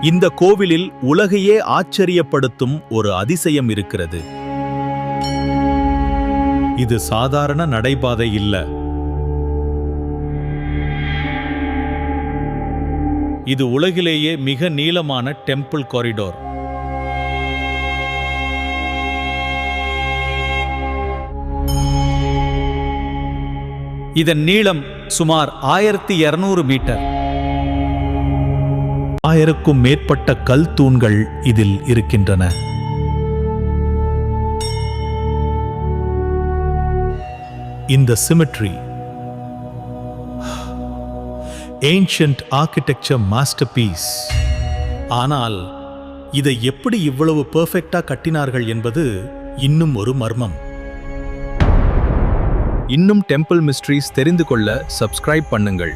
இந்த கோவிலில் உலகையே ஆச்சரியப்படுத்தும் ஒரு அதிசயம் இருக்கிறது. இது சாதாரண நடைபாதை இல்ல. இது உலகிலேயே மிக நீளமான டெம்பிள் காரிடோர். இதன் நீளம் சுமார் 1200 மீட்டர். 1000க்கும் மேற்பட்ட கல் தூண்கள் இதில் இருக்கின்றன. இந்த சிமெட்ரி ஏன்ஷியன்ட் ஆர்கிடெக்சர் மாஸ்டர்பீஸ். ஆனால் இதை எப்படி இவ்வளவு பெர்ஃபெக்ட்டா கட்டினார்கள் என்பது இன்னும் ஒரு மர்மம். இன்னும் டெம்பிள் மிஸ்ட்ரீஸ் தெரிந்து கொள்ள சப்ஸ்கிரைப் பண்ணுங்கள்.